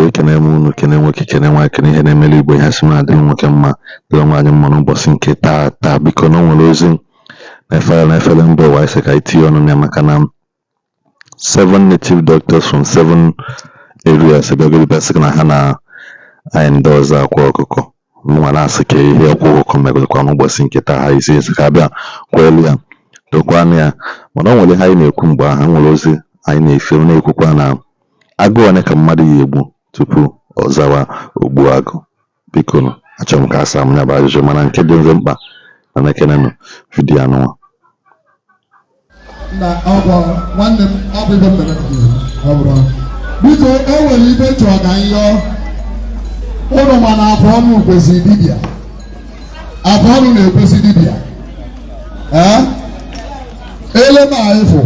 ekene m unu, kene nwoke, kene nwaanyị, kene ihe na-emeli Igbo ihe asị m na-adịrị nwoke mma, dịrị nwaanyị mma n'ụbọchị nke taa. Biko na o nwere ozi na-efere mba ụwa ise ka anyị tinye ọnụ ya, maka na 7 native doctors from 7 areas bịasị na ha na anyị ndị ọzọ akwa ọkụkọ. Mụnwa na-asị ka ihe ọkwa ọkụkọ megụrụkwa n'ụbọchị nke taa ha isi ka abịa kwelu ya dokwanụ ya. Mana o nwere ihe anyị na-ekwu mgbe ahụ, nwere ozi anyị na-efe na-ekwukwa na agụ one ka mmadụ ya egbu tupu ọ zawa ogbu agụ. Biko achọrọ m ka asa m ya bụ ajụjụ, mana nke dị nze mkpa na na-ekenenụ vidiyo anụnwa. Nwanne m ọ bụ ibe mere biko o nwere ibe chọrọ ka anyị yọọ ụlọ, mana afọ ọnụ kwesịrị dibịa, afọ ọnụ na-ekwesị dibịa. Ele ma ịfụ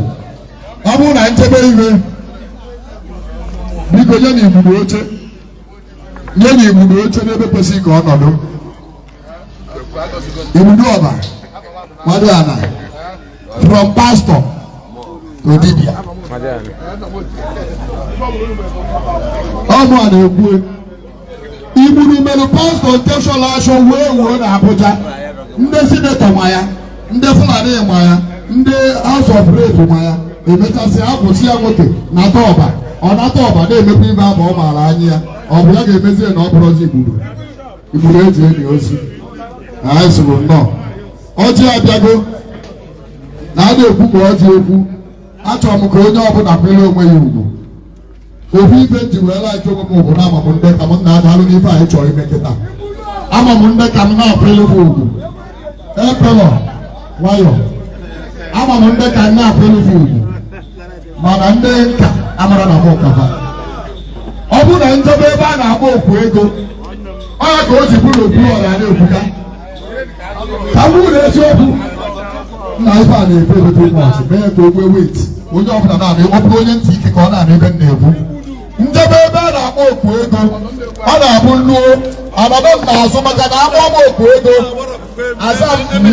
ọ bụrụ na nchebe ibe, biko nye na igbudu oche, nye na igbudu oche n'ebe kwesịrị ka ọ nọdụ. Igbudu ọba mmadụ ana from pastor to dibịa. Ọ bụ a na-ekwu igbudu mere pastọ nke Sholasho wee na Abuja, ndị sinetọ ma ya, ndị Fulani ma ya, ndị House of Rep ma ya, emechasị akwụsị ya nwoke nata ọba, ọ nata ọba na-emekwa ibe ama ọ maara anya ya, ọ bụ ya ga-emezie na ọ bụrụzi igbudu eji enyi ozi. Anyị sịrị nnọọ ọjị abịago na a na-ekwu ka ọjị ekwu. Achọrọ m ka onye ọbụla kwere onwe ya ugwu. Ofu ife ji wee laiki onwe m bụ na ama m ndị ka m na-adalụ n'ife anyị chọrọ ime kịta. Ama m ndị ka m na-akwere m ugwu. Epelọ nwayọ. Ama m ndị ka m na-akwere m ugwu. Mana ndị nka amara na m ụkafa. Ọ bụ na nchebe ebe a na-agba okwu ego, ọ ya ka o ji bụrụ okwu ọra na-ekwuka. Ka m bụrụ eziokwu na ife a na-efe ebete ụbọchị mee ka ogwe wet onye ọbụla na-abịa, ọ bụrụ onye ntị ike ka ọ na-abịa ebe na-ekwu. Njebe ebe a na-akpọ okwu ego ọ na-abụ nnuo anọdụ n'azụ, maka na akpọ m okwu ego aza ihe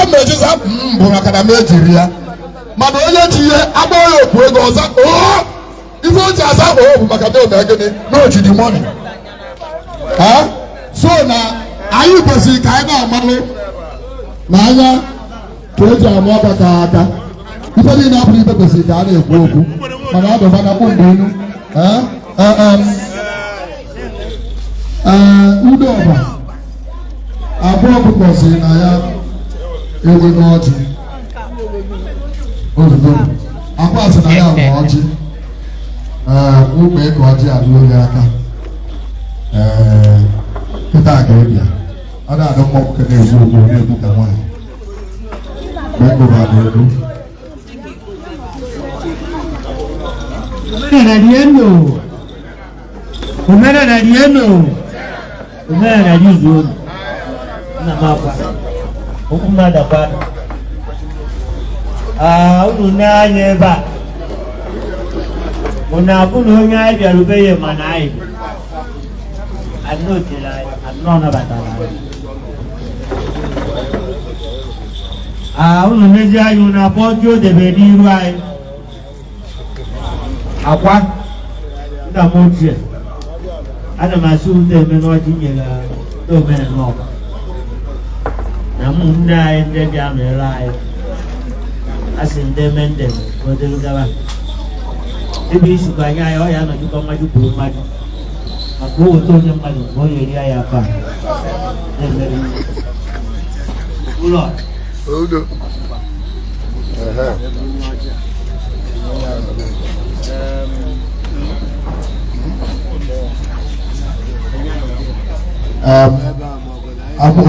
mmejiza bụ maka na m ejiri ya. Mana onye ji ihe akpọ ya okwu ego ọza ife o ji aza bụ maka na ome gịnị na o ji dị mọni. So na anyị kwesịrị ka anyị na-amalụ n'anya ka eji ama ọba ka aka. Ife niile abụrụ ibe kwesịrị ka a na-ekwu okwu, mana ọ dọba na kpụ mgbe inu. Udo ọba abụọ bụkwasịrị na ya ewe n'ọjị ozugbo akwa sị na ya bụ ọjị ụmụ ka ọjị alụọ ya aka. Kịta ga-ebịa ọ na-adọ mma nwoke na-egbu ogbu na-egbu ka nwaanyị unu na-anya ebe a unu abụ na onye anyị bịarube ya mana anyị anọtere anyị anọ nabatara anyị. Unu n'ezi anyị unu abụọ dị o debe n'iru anyị akwa nna m ochie. Ana m asị ụtọ eme n'ọjị nyere omere n'ọba na ụmụnne anyị ndị bịa mere anyị asị ndị mende odelu gaba ebe isikwa anya anyị ọ ya anọjikọ mmadụ kwuru mmadụ maka o weta onye mmadụ ma ọ ga-eri anyị afọ a na-emere ụlọ.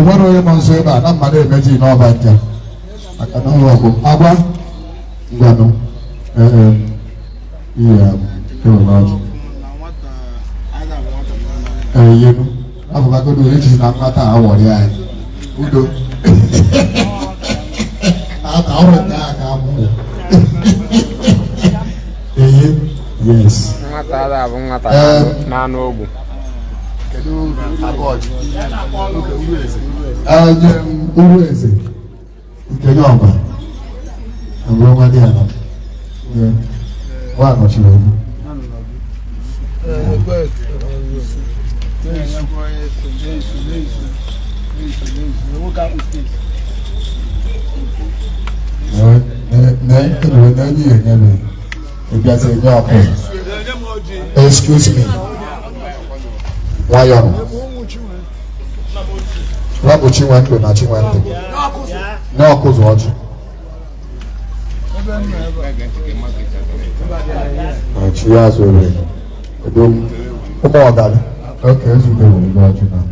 Nwere onye nọ nso ebe a na mmadụ emeji n'ọba nja maka na ụlọ ọgụ agwa ngwanụ ihe ọjị yenu abụbagodo eji na mmata awọrị anyị udo aka ọrụ ndị a ka amụ yes nwata bụ nwata na-anụ ogbu. Uru eze nke ya ọba abụrụ nwa dị ala nwa nọchiri ogbu. Excuse me. Why are Rabu Chinwendo na Chinwendo? No, cause what? She has already. Come on, darling. Okay, let's go. Watch it now.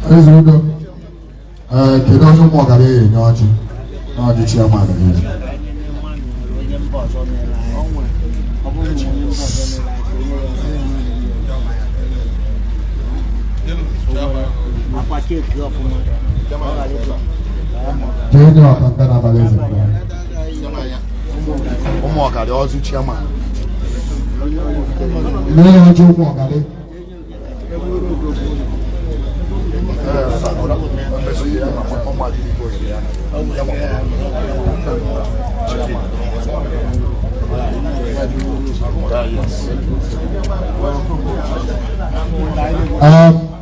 Let's go. Kedu onye ụmụ ọgara enye ọjị n'ọjị chairman gị? Jee nye ọkanta n'abalị eze ụmụ ọgara ọjị chairman. Nye ọjị ụmụ ọgara.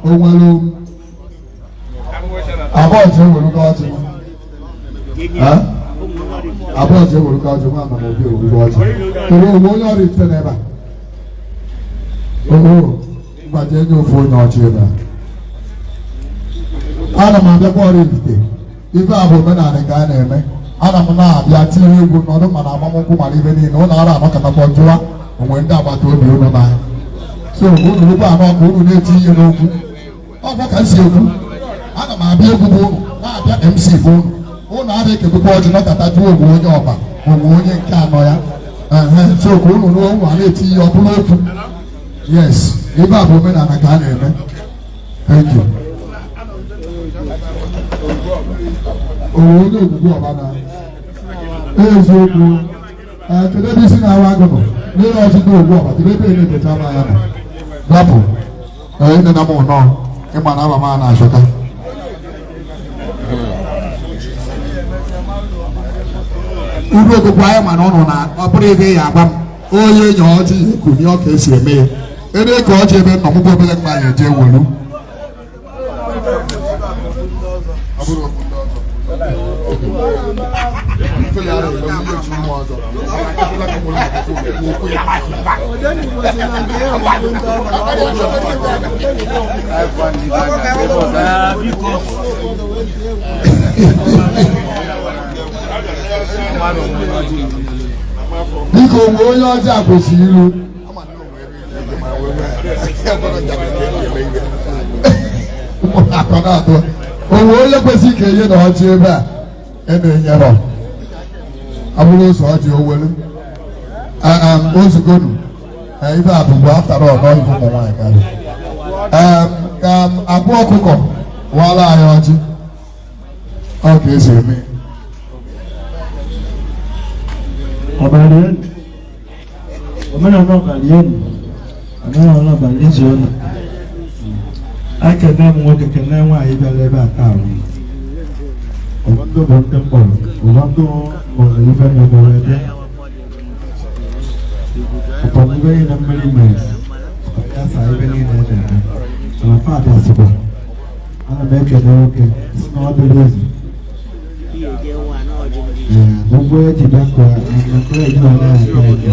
Onwelu abọọjị ewuruka ọjị abọọjị ewuruka ọjị nwa ama n'obi ewuruka ọjị kedu onwe onye ọrụ ife n'ebe a ooo mgbaji enye ofu onye ọjị ebe a ana m abịakwa ọrụ ibite ife a bụ omenala ka a na-eme ana m na-abịa tinye egwu n'ọdụ mana agbamụkwụ mara ibe niile ụlọ ọrụ anọkọtakwa jụwa onwe ndị agbata obi ụlọ n'anya so unu rụkwa anọ ka unu na-eti ihe n'okwu ọgwọ ka m si ekwu ana m abịa egwu bụ unu na-abịa MC bụ unu abịa ekebekwa ọjị nọkọta jụọ onwe onye ọba onwe onye nke anọ ya so ka unu ruo ụmụ a na-eti ihe ọ bụla okwu yes ebe a bụ omenala ka a na-eme. Thank you. Onye ogbugbu ọbana eziokwu kedu ebe isi na-awa agụnụ n'ire ọchịchị ogbu ọba kedu ebe na-ekecha ama ya nọ dapụ nne na m ụnọ ịma na aba m a na-achọta uru okpukpu anyị mana ụnụ na ọ bụrụ ebe ya agba m onye enyi ọjị ekuni ọ ka esi eme ya ebe ka ọjị ebe nọ mụbụ obere mma ya eje welu biko onwe onye ọjọọ kwesịrị ilu onwe onye kwesịrị ka enye na ọjị ebe a na-enyere abụrụ ụzọ ọjị owelu ozugonu ibe a bụbu afara ọnọ ibu ụmụ nwaanyị karị ka abụọ ọkụkọ wara anyị ọjị ọ ka esi eme omenala ọbalielu omenala ọbalizu ụlọ ekene m nwoke kene nwaanyị bịara ebe a taa ụfọdụ bụ ndị mkpọrọ ụfọdụ mụrụ ife nyemụrụ ede ụfọdụ ibe niile mmiri mere ya saa ibe niile ede na fadị asịkwa ana m ekene nwoke si na ọ bịara ezi ụgbọ eji bịakwa mmekọrọ eji ọla ya aka eke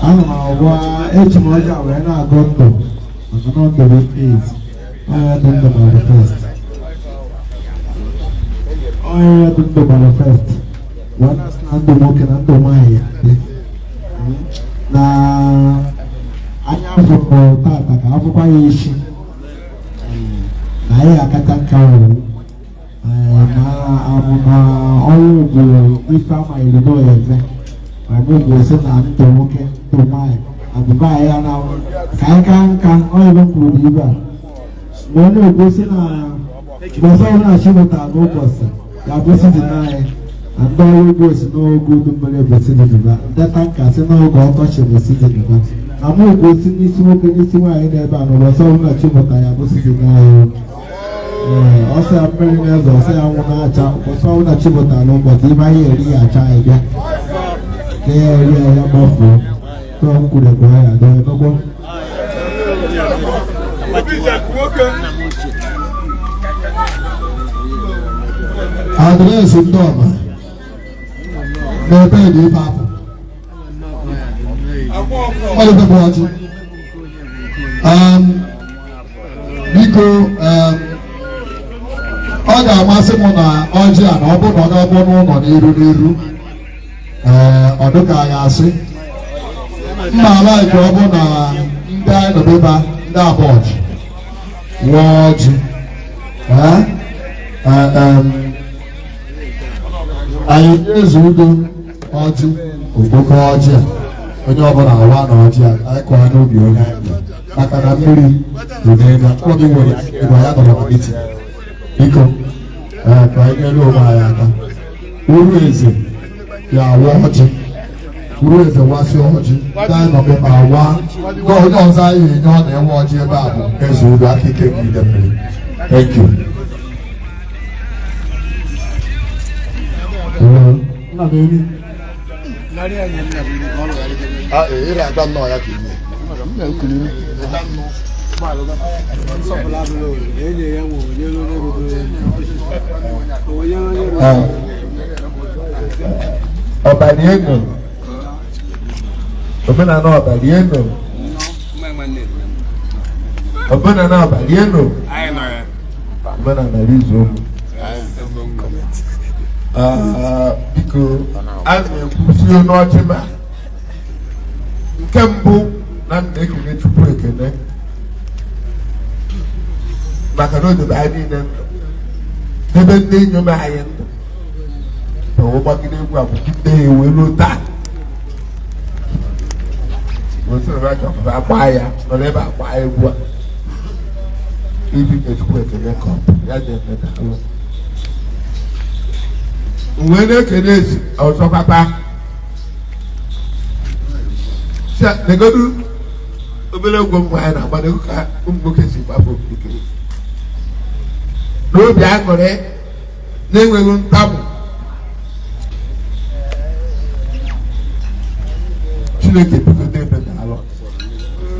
ana m agwa eji m ọjọọ wee na-agụ ndụ maka na ọ bịara ezi onye dị ndụ gbara fest onye dị ndụ gbara fest na ndụ nwoke na ndụ nwaanyị dị na anya afọ tata ka afọkwa ya isi na ya akacha nka ọrụ na ọrụ bụ ife amanyere n'ọya eze ọmụgwụ si na ndụ nwoke ndụ nwaanyị abụba ya na ka anyị kaa nka ọyịbe kwuru na ibe a mgbe ọ na-egosi na gbọsọ ọbụla chimụta n'ụbọchị ga-abụ sizin anyị na ndị ọrụ ugbo si n'oge udu mmiri bụ sizin ba ndị tanka si n'oge ọkọchị bụ sizin ba na mụ gosi n'isi nwoke n'isi nwaanyị na-ebe a na ụbọchị ọbụla chimụta ya bụ sizin anyị ọsọ ya mmiri na-ezo ọsọ ya nwụ na-acha ụbọchị ọbụla chimụta n'ụbọchị ibe anyị eri ya acha anyị bịa ya gbafuo tụọ nkwụrụ kwa ya dọọ n'ụgbọ adreesị ndị ọma n'ebe dị ife apụ ọlụbe bụ ọjị biko ọ ga-amasị m na ọjị a na ọ bụ na ọ ga-abụ n'ụlọ n'iru ọ dịka a ga-asị mma ala ike ọ bụ na ndị anyị nọ ebe ndị abụọ ọjị wụọ ọjị anyị ezu udo ọjị okpoko ọjị a onye ọbụla awa na ọjị a anyị kọọ n'obi onye anyị maka na mmiri dị n'ebe ọ gị nwere ịgwa ya nọrọ n'etiti biko ka anyị nyere onwe anyị aka uru eze ya awa ọjị uru eze wasị ọjị ndị anyị nọ ebe awa na onye ọzọ anyị enye ọ na-enwe ọjị ebe a bụ eze udo aka ike nke ide mmiri. Thank you. Ọbalieno omenala ọbalieno omenala ọbalieno omenala izu biko a na-ekwusi n'ọchị ma nke mbụ na nna ekele Chukwu ekele maka na o debe anyị niile ndụ debe ndị inyom anyị ndụ na ụgbagide egwu akwụkwọ ya ewelu taa akpa ya nọ n'ebe akpa egwu a ibi Chukwu ekele ka ya na-emeta uwe na-ekele ezi ọzọ papa negodu obere egwu ụmụ anyị na-agba n'egwu ka ụmụ nwoke si gbapụ okirikiri n'obi aṅụrị na-enweghị ntamu Chineke bigote ebe na-alụ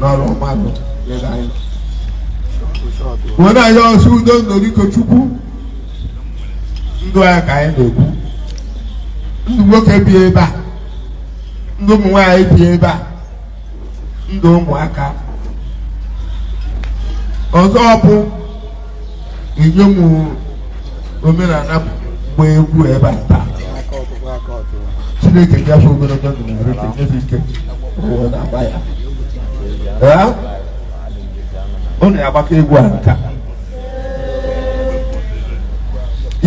n'ọrụ mmadụ wee na-anya ọsọ udo n'oriko Chukwu ndụ anyị ka anyị na-ekwu ndụ nwoke bi ebe a ndụ ụmụ nwaanyị bi ebe a ndụ ụmụaka ọzọ bụ inye ụmụ omenala gba egwu ebe a taa Chineke gafe ogologo ndụ na arụke nyefe ike ụwa na-agba ya ụnụ ya agbaka egwu a nka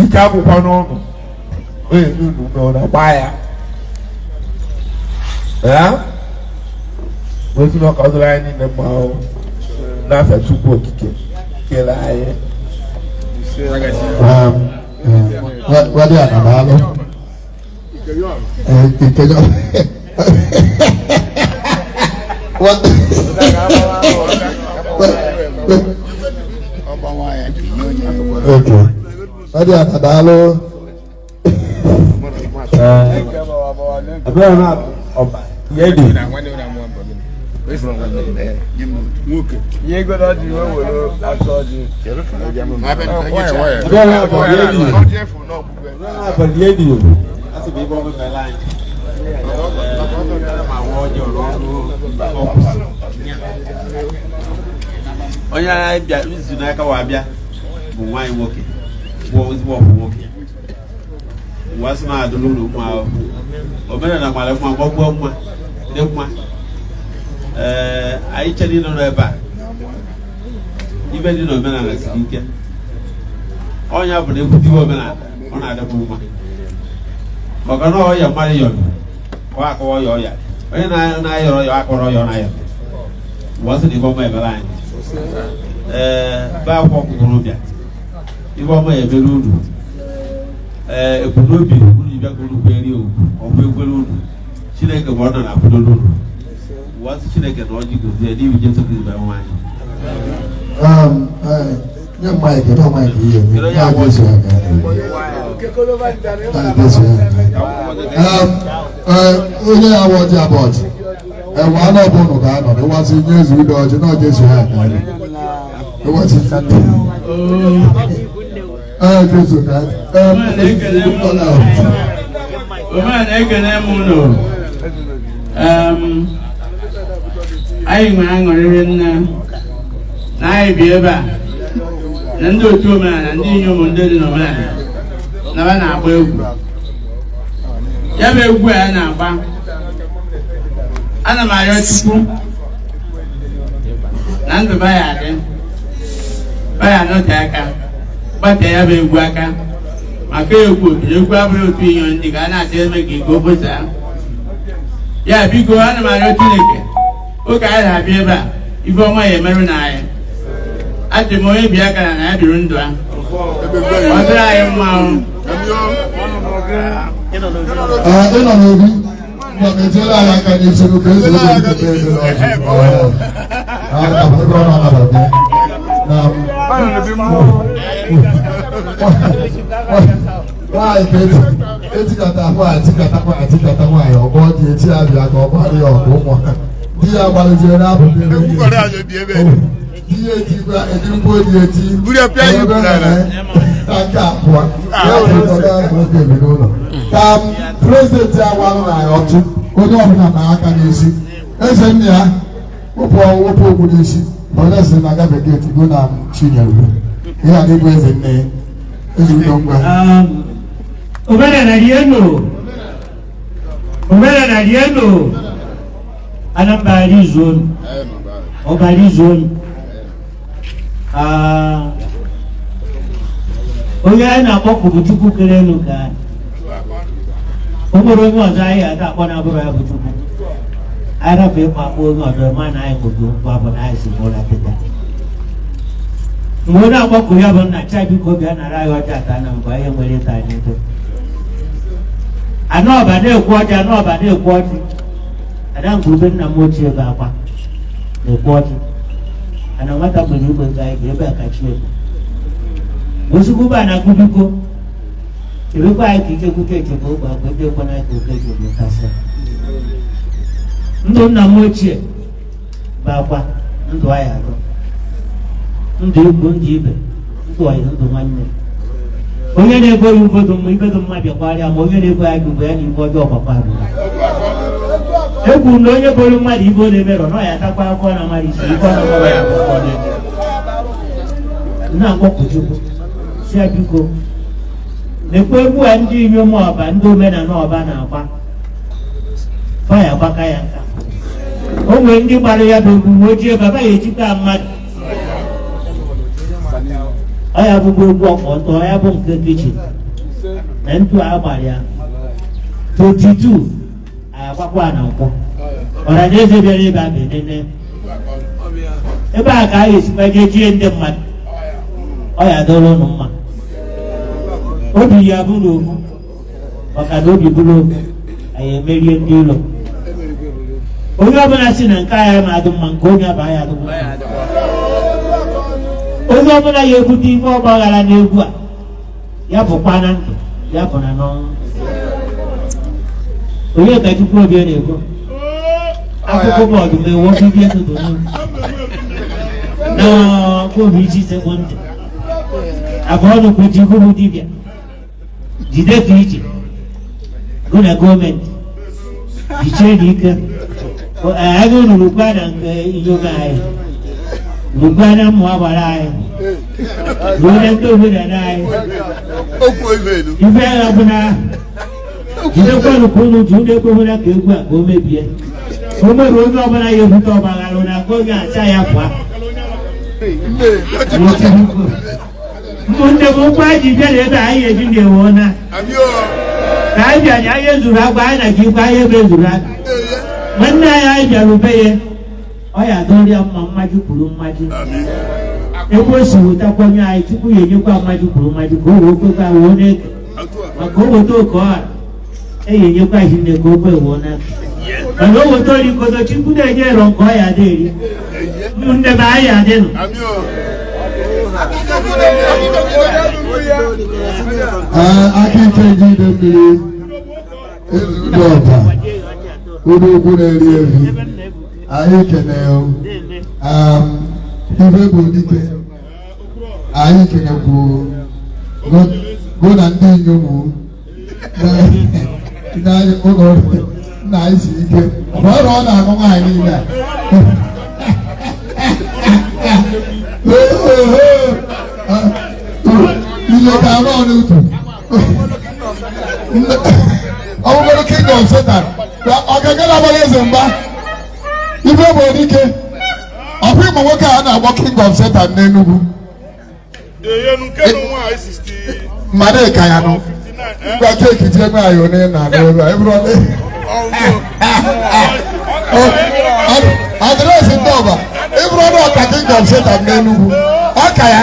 ike akwụkwọ n'ụlọ onye n'ụlọ ume ọ na-agba ya otu na ọka ọdụrụ anyị niile mma ahụ n'afọ Chukwu okike kele anyị wadị a na-alụ ikejo okay wadị a na-alụ abịa na ọba yedi onye abịa izu n'aka wa abịa bụ nwaanyị nwoke bụ ezigbo ọgwụ nwoke wasị ma adụrụ ụlọ ụmụ ahụ omenala mara mma gbagbuo mma dị mma anyị chere ịnọ n'ebe a ibe dị n'omenala siri ike ọnya bụ na ekwutiwe omenala ọ na-adịbụ mma maka na ọya mmadụ yọrọ ọ akọwa ọya ọya onye na-ayọrọ ọya akọrọ ọya ọ na-ayọrọ wasị na ibe ọma ebere anyị be akwụkwọ ọkụkọrọbịa ibe ọma ya ebere unu ebumnobi unu ịbịagoro kweri ogwu ọgwụ ekwere unu Chineke bụ ọ nọ na-akwụdo n'ụlọ wasị Chineke na ọjị gozie n'ihi Jesu Kristo bụ nwaanyị nye mmaịkị na ọmaịkị ihe ya Jesu ya onye ya bụ ọjị abụ ọjị ewe anụ ọbụla ga-anọ ịwasị nye ezu ide ọjị na ọjị ezu ha akarị ịwasị jesu ka ekene m ụlọ anyị nwere aṅụrịrị nne na anyị bi ebe a na ndị otu omenala ndị inyom ndị dị n'omenala na ha na-agba egwu ya bụ egwu a ya na-agba ana m arịọ Chukwu na ndụ baya adị baya anọte aka gbata ya bụ egwu aka maka egwu egwu abụrụ otu inyo ndị ga a na-adị eme ka iko bosa ya biko ana m arịọ Chineke oge anyị na-abịa ebe a ife ọma ya emerụ na anyị adị m onye bi aka na ya biri ndụ a ọ dịrị anyị mma ịnọ n'obi mgbe anyị aka n'isoro ka ezo nwaanyị ka etikata ahụ atikata nwaanyị ọgbọ dị eti abịa ka ọ gbalị ya ọgụ ụmụ di ya gbalịzie n'abụ di ya etikwa ejirikwa odi eti ebe na nke abụọ ya nwoke bi n'ụlọ ka prezidenti agbalụ na ya ọchụ onye ọbụla na aka n'isi eze nne ya wepụ okwu n'isi onye si na aga bekee tigo na chinyere ihe a n'igwe eze nne ya ezigbo ngwa omenala rieno Anambra zone Obari zone onye anyị na-akpọkụ bụ Chukwu kere elu ka o nwere onye ọzọ anyị ga-akpọ na abụrụ ya bụ Chukwu anyị rapụ ịkpa akpọ onye ọzọ ma na anyị kụdo mkpabụ na anyị si mụra kịta mgbe onye akpọkụ ya bụ nna cha biko bịa nara anyị ọcha ata na mgbe ihe nwere ịta anyị ntụ anọba na-ekwu ọjị anọba na-ekwu ọjị ada ngwube nna m ochie ga-akwa na-ekwu ọjị ana nwata gbere igbe ga anyị ga-ebe akachi ebe ozugbo ba na akụbiko ebekwa anyị ka ike kwuke echebe ogbe agwa ebe ekwana ka oke echebe kasị ndụ nna m ochie bụ akwa ndụ anyị atọ ndụ ikwu ndụ ibe ndụ ọyị ndụ nwanne onye na-ego ya ugodo mma ibedo mma bịakwarịa ma onye na-ego ya gụbụ ya na ibe ọjọọ ọgbakwa bụ egwu na onye bụrụ mmadụ ibe ọ na-emerọ na ọ ya atakwa akwụkwọ na mmadụ isi ike ọ na-agbawa ya akwụkwọ na-akpọkụ Chukwu si ya biko na-ekwu egwu a ndị inyom ọba ndị omenala ọba na-agba faya gbaka ya nka o nwere ndị gbara ya bụ egwu ojii baba ya ejikwa mmadụ ọ ya bụbu egwu ọkpọtọ ọ ya bụ nke kichin na ntụ a gbara ya 22 agbakwa na nkwọ ọra na eze bịara ebe a benene ebe a ka a ga-esikwa jie ndị mmadụ ọ ya dọrọ ụnụ mma obi ya bụrụ okwu maka na obi bụrụ okwu anyị emerie ndị ụlọ onye ọbụla si na nke agha ma adụ mma nke onye aba ya adụ mma onye ọbụla ya ebute ife ọgbaghara n'egwu a ya bụkwa na ndụ ya bụ na n'ọnwụ onye ka Chukwu obi na-ekwu akụkụ bọọdụ ma ewu ọkụ ihe tụtụ na obi isi sekọndị abụọ nnukwu ji bụrụ dibịa jide ka iche gụ na gọọmenti jichie n'ike agụ nụrụkwa na nke inyom anyị nụrụkwa na mmụ agbara anyị ruo na ndị omenala anyị ife agha bụ na jidekwanụ ka ụnụ ji ụnụ ekweghịla ka egwu a ka o mebie o mere onye ọbụla ya ebute ọgbaghara na aka onye acha ya pụa ụmụnne m ụkwụ anyị ji bịa na ebe anyị eji na-ewe na ka anyị bịa anyị ezuru agwa anyị na gị ikwe anyị ebe ezuru aka nwanne anyị bịara ube ya ọ ya dọrịa mma mmaji kwuru mmaji ebe o si wetakwa onye anyị tupu ya enyekwa mmaji kwuru mmaji ka o wee kwekwa wee na-eke maka o weta oke ọha eyi enyekwa ihe nne ka o kwe wee na-eke mana o weta orikodo Chukwu na-enye ero nke ọ ya dị eri nne m anyị adịnụ aka ike ji ide mmiri ezugbo ọba ụdị ugwu na-eri eri anyị kene ife bụ dike anyị kenekwu go na ndị inyom ụlọ nna anyị si ike ọrụ ọ na-anụ nwaanyị niile ile ka arụ ọrụ utu ọbụgoro kingdom Satan ọgagara agbara eze mgba ife bụ dike ọkwa ịma nwoke a na-agbọ kingdom Satan n'Enugu mmadụ ka ya nụ ngwa keeki ji egbe anyị onye na n'ebe eburu adreesị ndị ọba eburu ọnụ ọka kingdom Satan n'Enugu ọka ya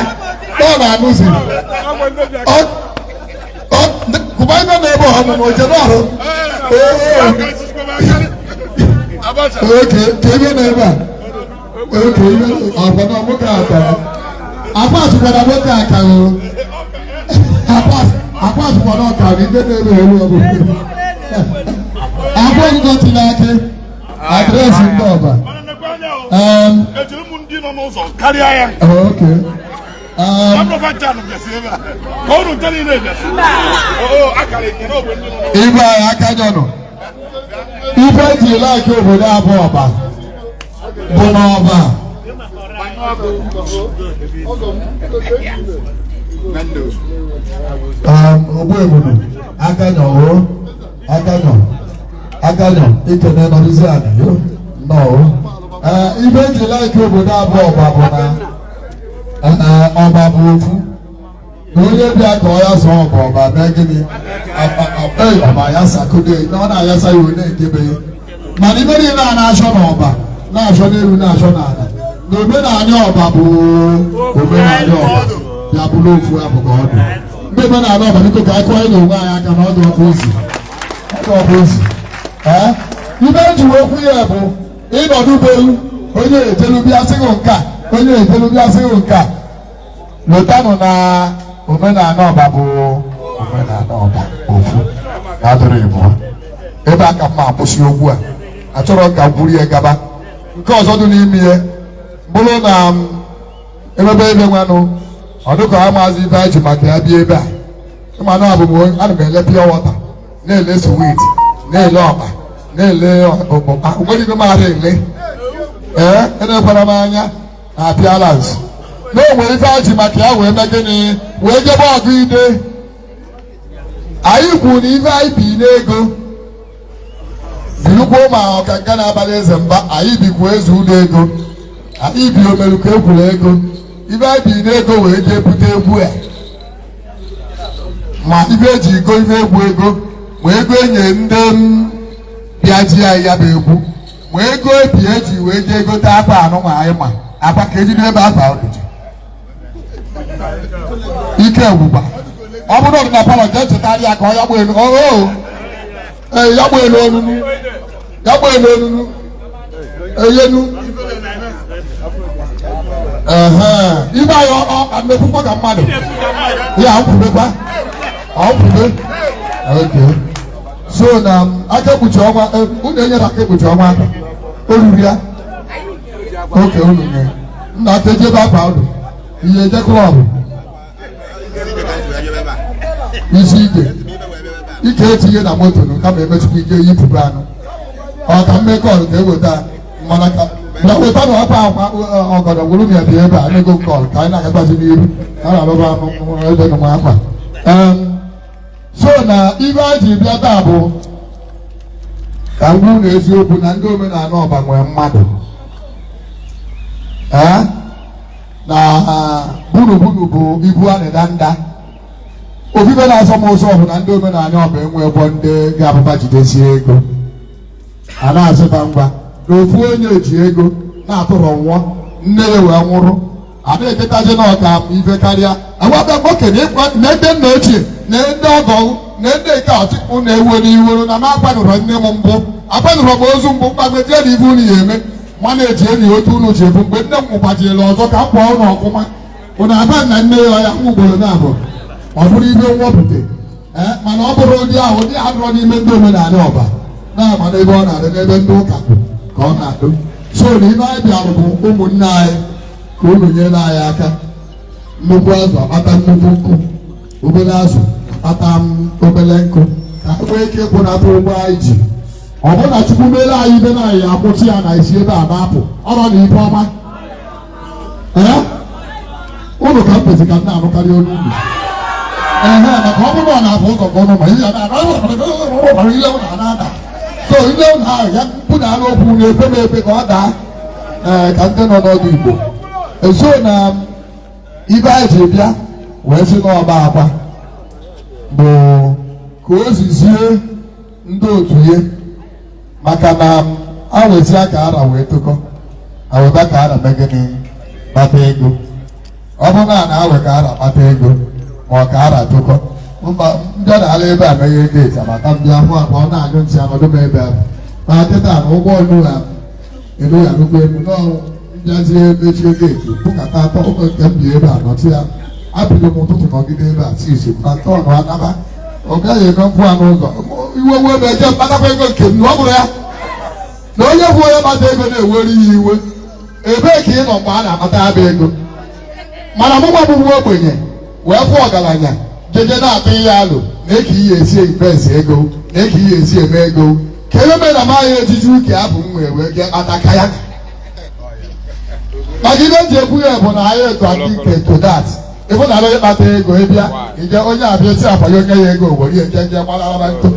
ọ na-anụzi kụba ibe na-ebe ọmụmụ ojebe ọrụ oke ka ebe na-ebe a oke ibe ọbana nwoke akara akwasịkwara nwoke akara akwasịkwara ọkara ibe na-ebe elu ọbụla agwa ọgụgọ tiri akị adreesị ndị ọba oke ibe anyị aka nyọnụ ife eji laaki obodo abụọ ọba bụ n'ọba ogbu egbunu aganyọ ikene nọrụzi anị nnọọ ife eji laaki obodo abụọ ọba bụ na ọba bụ ofu na onye bịa ka ọ ya zọ ọba mee gịnị ọba ya sakode na ọ na-ayasa ya onye nkebeghị mana ibe niile a na-achọ n'ọba na-achọ n'elu na-achọ n'ala na omenala ọba bụ omenala ọba bịa bụrụ ofu afọ ka ọ dị ndị omenala ọba dịka ka akụọ anyị na onwe anyị aka na ọdụ ọkụ ozi ibe eji okwu ya bụ ịnọdụ belu onye ejelubịa sịghị nke a onye ejelubịa sịghị nke a lotanụ na omenala ọba bụ omenala ọba ofu adịrị ịbụọ ebe aka mma akwụsị okwu a achọrọ ka m kwuru ya gaba nke ọzọ dị n'ime ya bụrụ na emebe ebe nwanụ ọ dịka ha maazị ibe anyị ji maka ya bịa ebe a ịmanụ abụ m ana m ele pure water na-ele sweet na-ele ọkpa na-ele ọkpụkpa nwere ibe maara ele enekwara m anya na appearance na o nwere ife anyị ji maka ya wee mee gịnị wee jebe ọgụ ide anyị kwuru na ife anyị bi n'ego birukwa ma ọkanga na-abalị eze mba anyị bikwa ezu ụlọ ego anyị bi omeruka ekwuru ego ife anyị bi n'ego wee jee bute egwu a ma ife eji ego ife egwu ego ma ego enye ndị bịa ji anyị ya bụ egwu ma ego ebi eji wee jee gote akwa anụ ma anyị ma akwa ka ejiri ebe akwa ọdụji ike ewugba ọ bụrụ ọdụ na palọ jee chetarị ya ka ọ ya gba elu ya gba elu onunu ya gba elu onunu eyenu ibe anyị na-ekwukwa ka mmadụ ya nkwubekwa ọkwube oke so na aka ekpuchi ọnwa unu enyere aka ekpuchi ọnwa aka o ruru ya oke unu nye nna aka eji ebe akwa ụlọ ihe eje klọbụ isi ike etinye na moto nụ kama emechukwa ike yipụrụ anụ ọ ka mmekọl ka eweta mana ka na weta na akwa akwa ọgọdọ gwuru m ya dị ebe a nego kọl ka anyị na-agatazi n'iru a na-alụba anụ ebe nụnwa akwa so na ibe a ji bịa taa bụ ka ngwu na eziokwu na ndị omenala ọba nwere mmadụ na bunubunu bụ ibu a na-eda nda ofufe na-asọ m ụzọ bụ na ndị omenala ọba enwe ebo ndị ga-abụba jidesie ego a na-azụta ngwa na ofu onye ji ego na-atụrụ nwụọ nne ya wee nwụrụ a na-eketazi na ọka ife karịa agwaba okenye na ndị nna ochie na ndị ọgọ na ndị nke ọchịkpụ na-ewu n'iwu na m akwanụrụ nne m mbụ akwanụrụ m ozu mbụ mkpagmetie na ibu unu ya eme mana eji enyi otu unu ji ebu mgbe nne m nwụkwajiri ọzọ ka m kpọọ ụlọ ọfụma ụna aba na nne ya ọya ugboro na abụọ ọ bụrụ ibe nwepụta mana ọ bụrụ ụdị ahụ ụdị adụrọ n'ime ndị omenala ọba na-ama n'ebe ọ na-adị n'ebe ndị ụka ka ọ na-adụ so na ibe anyị bịarụ bụ ụmụnne anyị ka unu nyere anyị aka nnukwu azụ akpata nnukwu nkụ obere azụ akpata obere nkụ ka anyị nwee ike ịkwụnata ụgbọ anyị ji ọ bụrụ na Chukwu mere anyị ibe na anyị akwụsị ya na isi ebe a na-apụ ọrụ na ibe ọma ụnụ ka mpezi ka nna anụkarị olu unu maka ọ bụrụ na ọ na-afụ ụzọ ka ụnụ ma ihe ya na-ada so ile ụnụ ahụ ya mkpu na anụ okwu na-ekwe m ekwe ka ọ daa ka ndị nọ n'ọdụ Igbo eso na ibe anyị ji bịa wee sị n'ọba akwa bụ ka o zizie ndị otu ya maka na awezi aka ara wee tụkọ aweta ka ara megịnị kpata ego ọ bụ na-awe ka ara kpata ego ma ọ ka ara tụkọ ndị ọ na-ala ebe a meghe geti amata ndị ahụ akpa ọ na-anyụ ntị anọdụ m ebe ahụ ma kịta na ụgbọ elu ya nnukwu elu n'ọrụ mbịazie mechie geti bụkata atọ ụmụ nke m bi ebe a nọtụ ya apịrị m ụtụtụ nọgide ebe a tii isi na tọnụ anaba ọ gaghị eme mpụ a n'ụzọ iwe wee ebe eje mkpatakwa ego nke m ọ bụrụ ya na onye bụ onye kpata ego na-ewere ya iwe ebee ka ị nọ mgbe a na-akpata ya bụ ego mana mụgba bụbụ ogbenye wee fụ ọgaranya jeje na-atụ ihe alụ na-eke ihe esi investi ego na-eke ihe esi eme ego ka ebe mere na maghị ejiji uke abụ m wee gee kpataka ya maka ihe ji ekwu ya bụ na anyị etu adị to that ịbụ na onye kpata ego ịbịa ije onye abịa esi akwanye onye ya ego were eje nje gbalara ntụ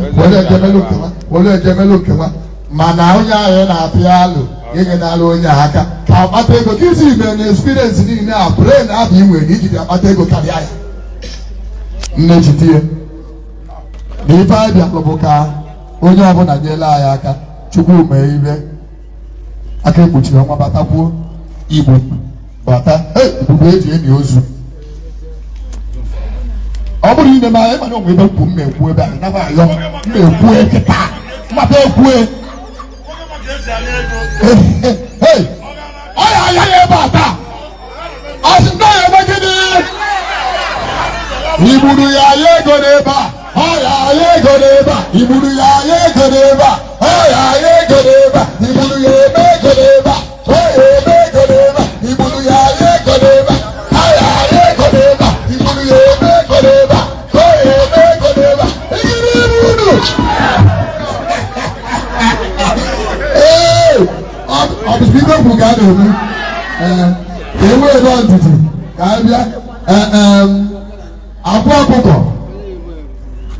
were ejemelu nkewa mana onye ahụ na-atụ ya alụ inye n'alụ onye aka ka akpata ego ka isi ime na experience niile a brain abụ inwe na ijide akpata ego karịa ya nne jitie na ife anyị bịa bụ ka onye ọbụla nyela anyị aka Chukwu mee ibe aka ekpuchiri ọnwa batakwuo Igbo bata ibubo eji eni ozu ọ bụrụ ime ma anyị mana onwe ebe mkpu mmekwu ebe anyị naba ayọ mmekwu eketa mmata ekwue ọ ya aya ya ebe a taa ọ sị na ya eme gịnị igburu ya aya ego n'ebe a ọ ya aya ego n'ebe a igburu ya aya ego n'ebe a ọ ya aya ego n'ebe a igburu ya eme ego n'ebe a ọ ya eme ego n'ebe a igburu ya aya ego n'ebe a ọ ya aya ego n'ebe a igburu ya eme ego n'ebe a ọ ya eme ego n'ebe a igiri igburu ọ bụ ibe kwu ka a na-eme ka e wee rụọ ntụtụ ka a bịa akwa ọkụkọ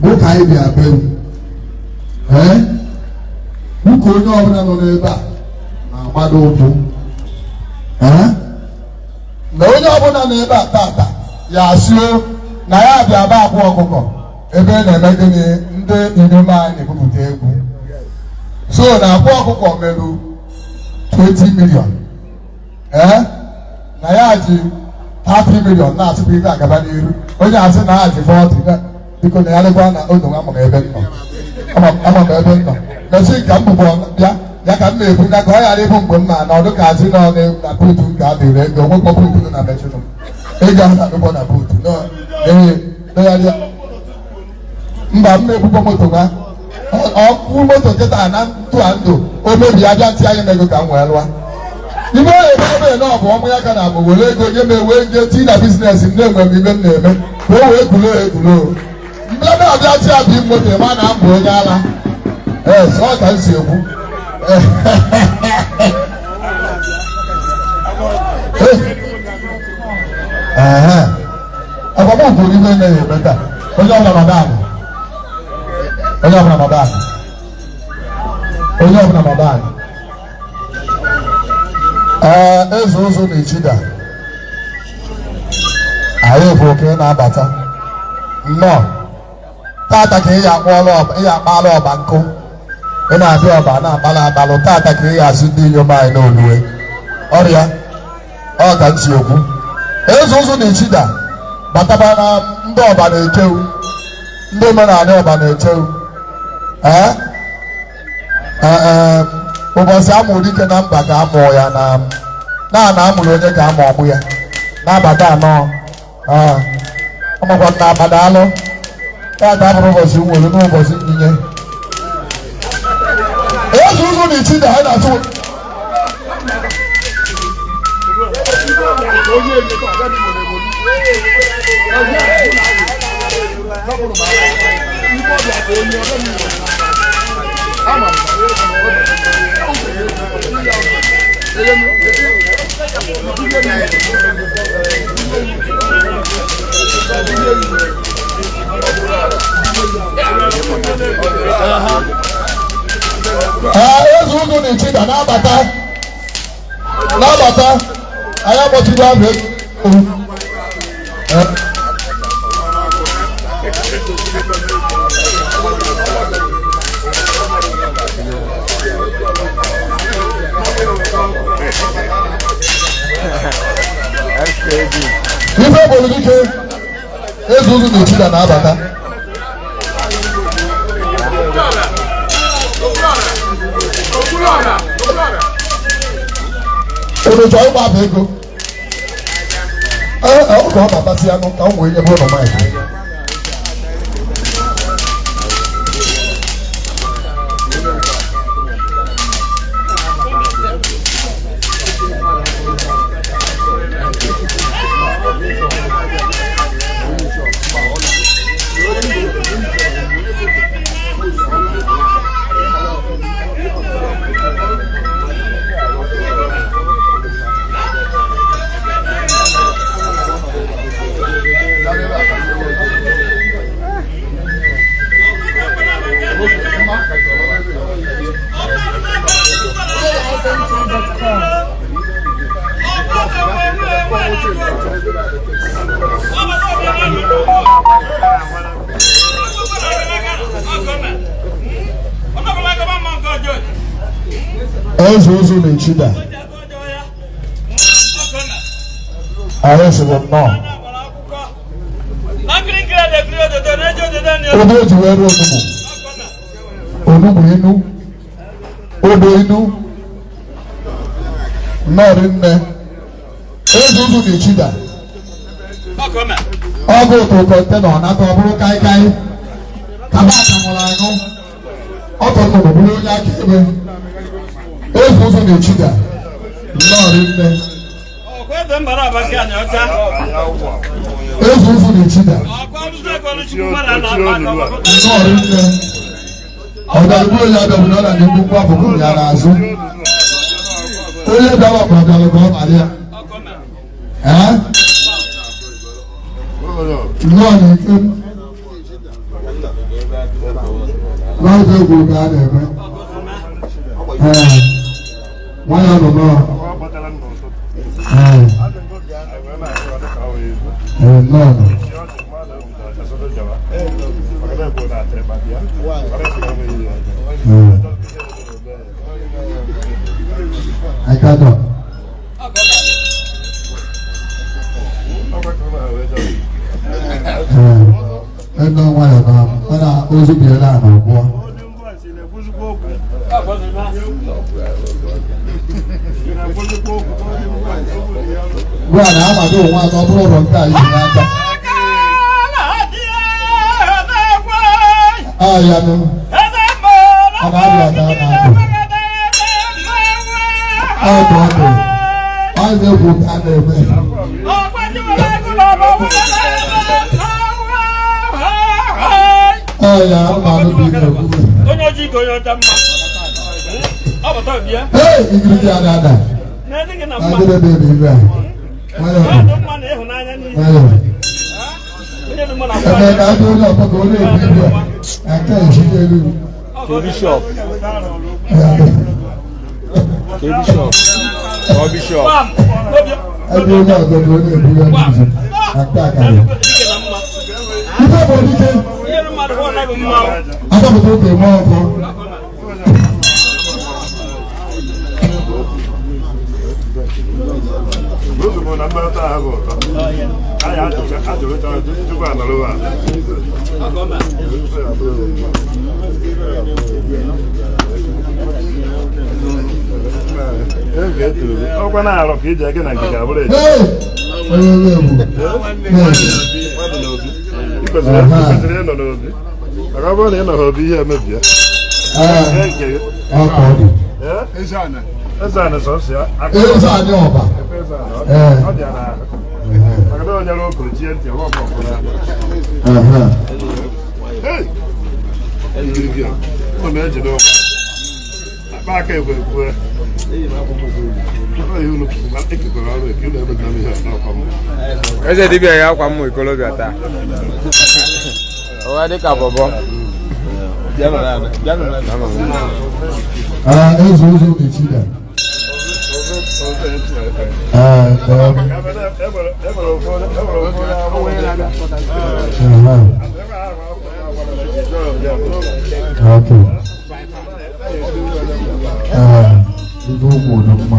bụ ka anyị bịa bewu ụka onye ọbụla nọ n'ebe a na-agbado ụkwụ na onye ọbụla nọ ebe a tata ya asịo na ya bịa ba akwa ọkụkọ ebe na-eme gịnị ndị inyom anyị na-ebupụta egwu so na akwa ọkụkọ merụ 20 million na ya ji 30 million na-asịkwa ibe agaba n'iru onye asị na ha ji 40 biko na ya lekwa na oge nwa amama ebe nnọ mesi ka m bụbọ bịa ya ka m na-ekwu ya ka ọ ghara ịbụ mgbe m ma na ọdụ ka asị na na buutu nke a dịrị ego nwekpọ buutu na mechinụ ego ahụ na-adụbọ na buutu megharịa mba m na-ebukọ moto nwa ọkụ moto nkịta na ntụ a ndụ o mebi abịa ntị anyị ego ka m wee lụa ibe ọ ebe na ọ bụ ọmụ ya ka na abụ were ego nye m ewe nje tii na biznes m na-enwe m ibe m na-eme ka o wee gulo egulo mgbe ebe abịa chi abịa moto ma na mbụ onye ala sọ ka m si ekwu agbamụkwụ ibe na-eme eme taa onye ọbụla nọ naanị onye ọbụla nọ naanị onye ọbụla nọ naanị eze ụzọ na-echida anyị bụ oke na-abata nnọọ tata ka ị ya akpala ọba nkụ ị na-abịa ọba na-akpala akpalụ tata ka ị ya asị ndị inyom anyị n'oluwe ọrịa ọ ka ntị okwu eze ụzọ na-echida batabara ndị ọba na-echewu ndị omenala ọba na-echewu ụbọchị amụrụ dike na mba ka amụọ ya na amụrụ onye ka amụ ọmụ ya n'abata anọ ọmọkwa na abadalụ taata abụrụ ụbọchị nwere n'ụbọchị nyinye ezu ụzọ na ichi da ha na-asụ ezu ụzọ na-echi da na-abata anyị akpọchigo abụ ife obodo dike ezu ụzọ na-echi da na-abata unu chọrọ ịgbapụ ego ọ ka ọ batasị anụ ka ụmụ ihe bụrụ na maịkị ezu ụzọ na-echi da anyị sịrị nnọọ obi eji wee ruo onugbu inu odo inu nnọọ nne ezu ụzọ na-echi da ọgụ ụtụ kọntena ọ nata ọ bụrụ kaikai kaba akamụrụ anyụ ọtọ nnụnụ bụrụ onye aka ebe ezu ụzọ na-echi da nnọọ nne ezu ụzọ na-echi da nnọọ nne ọdọgbu onye adọbụ na ọ na nnukwu afọkụ ya n'azụ onye bịawa kwadoro ka ọ mara ya nnọọ n'ike n'oge egwu ka a na-eme nwanyị nọ nnọọ I cannot. I know why I'm when I also be alive or more. Well, I'm doing one of the guys. Oh, yeah, no. Oh, brother. I know who can do oh, yeah, I'm not a big hey, you can get out of that. I did a baby, right? And then I do not go to the I can't see you. Bishop. Bishop. Bishop. I do not go to the attack. I don't go to more. Ọkwa na-arọ ka iji ege na nke ga-abụrụ eji. kwesịrị ịnọ n'obi maka ọ bụrụ na ị nọ n'obi ihe emebie eze anyị sọsọ ya eze anyị ọba ọ dị ala maka na onye ọrụ okoro chie ntị ọrụ ọkụkọ ya ọ na-ejide ụmụ akpa aka ekwe ekwe eze dibịa ya akwa mmụ ikolobịa taa ụwa dịka bọbọ eze ụzọ mechida ibe ụmụ dị mma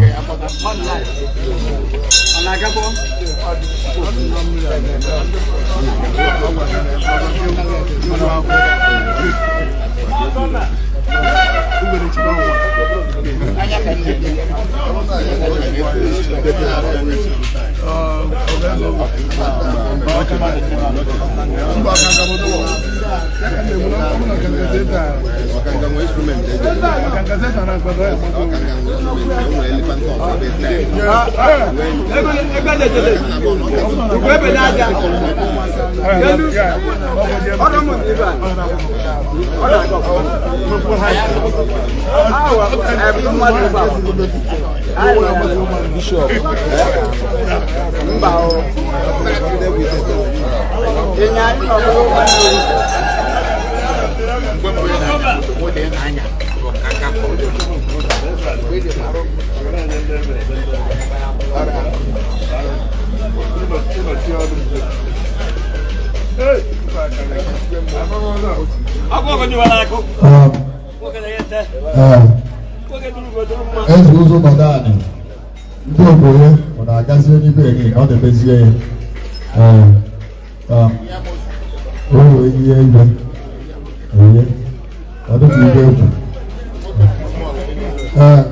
eze ụzọ madani ndị obodo ọ na-agazi onye ibe gị ọ na-emezie ya o wee ihe igwe ọ dịka igwe egwu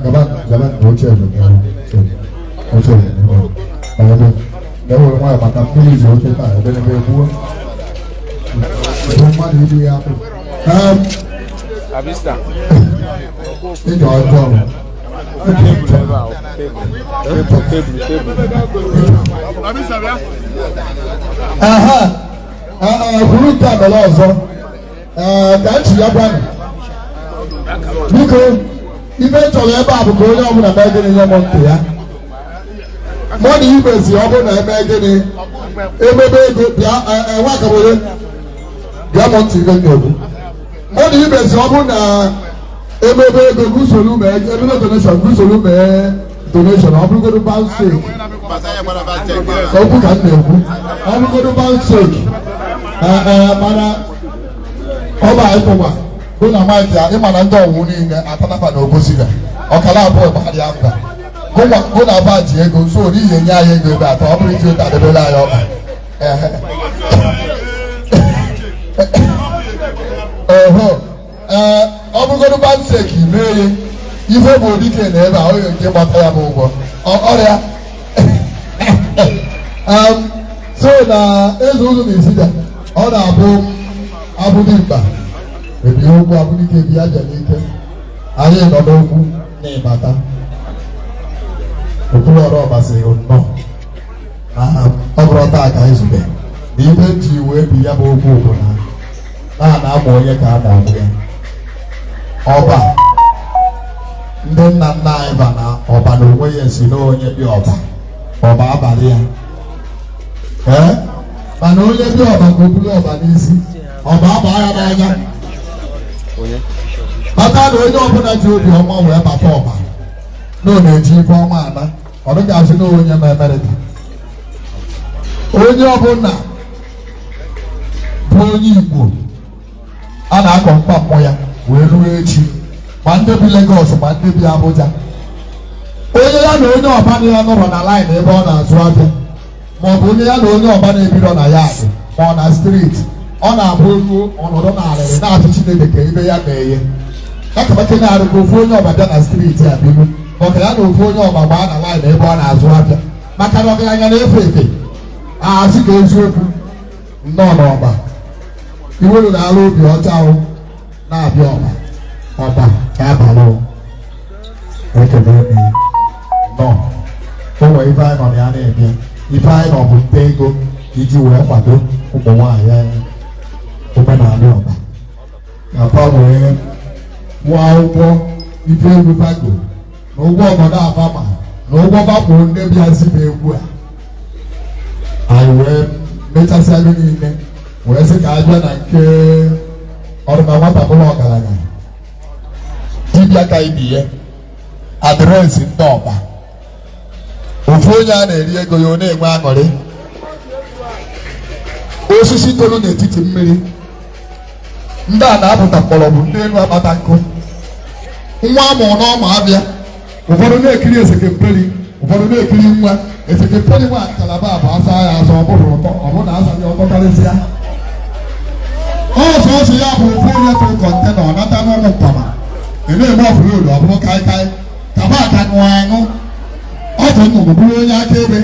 gaba na oche enwere nwanyị maka mmiri izu oche taa ebenebe egbuo mmadụ ibu ya akpụ ịjọ ọjọọ buru nke mere ọzọ ka nchi ya gwanụ biko ibe chọrọ ebe a bụ ka onye ọbụla mee gịnị nye m ntị ya mụ na ibezi ọ bụrụ na eme gịnị emebe ego bịa nwakabonye bịa m ntị ibe na-ekwu mụ na ibezi ọ bụrụ na emebe ego gusoro mee emebe donation gusoro mee donation ọ bụrụgodo bounce shake okwu ka m na-ekwu ọ bụrụgodo bounce shake mana ọ bụ anyị tụwa bụ na maịkị ya ịma na ndị ọwụwụ niile atanapa na ogosiga ọkala abụọ gbara ya mba gụ na aba ji ego so n'ihi enye anyị ego ebe atọ ọ bụrụ iti ụta debere anyị ọkpa ọ bụrụgodo banseki mee ya ife bụ dike na ebe a oge nke gbata ya bụ ụgwọ ọrịa so na eze ụzọ na-esida ọ na-abụ abụdị mkpa ebi okwu abụdịke bi aja n'ike anyị nọ n'okwu na ịbata okpuru ọrụ ọbasịghị nnọọ ọ bụrụ taa ka anyị zube na ibe ji wee bi ya bụ okwu bụ na na-amụ onye ka a na-amụ ya ọba ndị nna nna anyị ba na ọba na onwe ya si na onye bi ọba abalị ya mana onye bi ọba ka o buru ọba n'isi ọba aba ya n'anya kpata na onye ọbụla ji obi ọma wee bata ọba na ọ na-eji ife ọma ana ọ dịghị asị na onye ma emerịta onye ọbụla bụ onye Igbo a na-akọ mkpa mmụọ ya wee ruo echi ma ndị bi Lagos ma ndị bi Abuja onye ya na onye ọba na ya nọrọ na line ebe ọ na-azụ ahịa ma ọ bụ onye ya na onye ọba na-ebiro na ya adị ma ọ na street ọ na-abụ olu ọnọdụ na-arịrị na-atụ Chineke ka ibe ya na-eye akabake na-arịgo ofu onye ọba bịa na street a bilu maka ya na ofu onye ọba gbaa na line ebe ọ na-azụ ahịa maka na ọgaranya na-efe efe asị ka eziokwu nnọọ n'ọba iwere na-alụ obi ọcha na-abịa ọba ka abalị ekele mi nọ o nwere ife anyị nọ na ya na-eme ife anyị nọ bụ nta ego iji wee kwado ụmụ nwaanyị omenala ọba na-akwa wee kwụọ akwụkwọ ife egwu bago na ụgwọ obodo abama na ụgwọ bakwuru ndị bịa zibe egwu a anyị wee mechasịa ego niile wee sị ka a bịa na nke ọdụma nwata bụrụ ọgaranya dibịa ka ibi ya adreesị ndị ọba ofu onye a na-eri ego ya ọ na-enwe aṅụrị osisi tolu n'etiti mmiri ndị a na-apụta mkpọrọgwụ ndị elu akpata nkụ nwa amụrụ n'ọma abịa ụfọdụ na-ekiri esekemperi ụfọdụ na-ekiri nwa esekemperi nwa ngalaba bụ asa ya azọ ọ bụrụ ụtọ ọ bụrụ na asa ya ọtọ karịsịa ọsọ ya bụ ofu onye tụrụ kọntena ọ nata n'ụmụ mpama na-eme ọfụrodu ọ bụrụ kaikai kaba aka ṅụọ aṅụ ọtụ nnụnụ bụrụ onye akaebe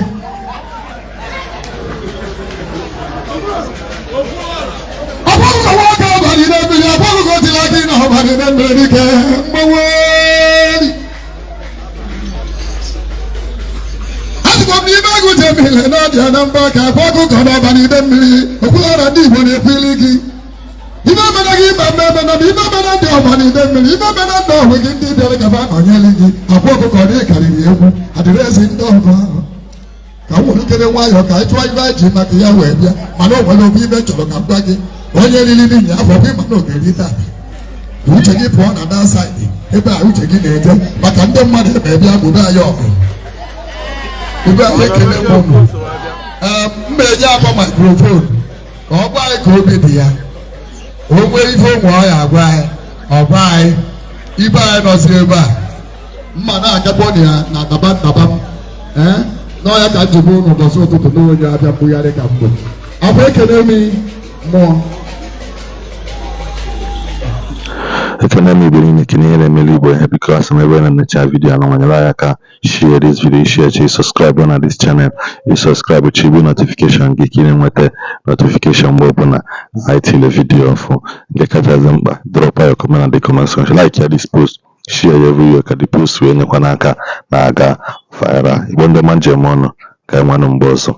ọbụghị nwoke ọbara ire mmiri ọbụghị ka o tiri aka na ọbara ire mmiri dike mgbanweri azụkọ m n'ime agụ je mmiri na ọdịa na mba ka akwa ọkụkọ na ọbara ire mmiri okwulara ndị Igbo na-efili gị ibe mena gị ịba mmemme na ibe mena ndị ọbara ide mmiri ibe mena ndị ọhụ gị ndị bịara gaba nọnyere gị akwa ọkụkọ dị karịrị egwu adịrịsị ndị ọgụ ahụ ka m nwere nwayọọ ka anyị chụọ ibe anyị ji maka ya wee bịa mana o nwere obi ibe chọrọ ka m gwa gị onye riri n'ihi afọ gị mana oge eri taa uche gị pụọ na daa saịdị ebe a uche gị na-eje maka ndị mmadụ ebe bịa bụbe anyị ọgụ ebe anyị ekele mụnụ mma eji akpọ mikrofon ka ọ gwa anyị ka obi dị ya o nwere ife ụmụ ọya agwa anyị ọgwa anyị ibe anyị nọziri ebe a mma na-agakpọ na ya na ndaba n'ọya ka njebe ụnụ ụbọchị ụtụtụ n'onye abịa mbugharị ka mgbe afọ ekele m mmụọ ekene m Igbo niile kene ihe na-emeli Igbo ihe biko asị m ebe na-enecha vidiyo anụ nwanyere anya ka share this video share chi subscribe na this channel subscribe chibu notification gị ka ị na-enweta notification mgbe ọbụla anyị tile vidiyo ọfụ nke kachasị mkpa drop your comment na the comment section like ya this post share ya video ka the post wee nyekwa n'aka na-aga viral Igbo ndị ma njem ọnụ ka enwenụ mgbe ọzọ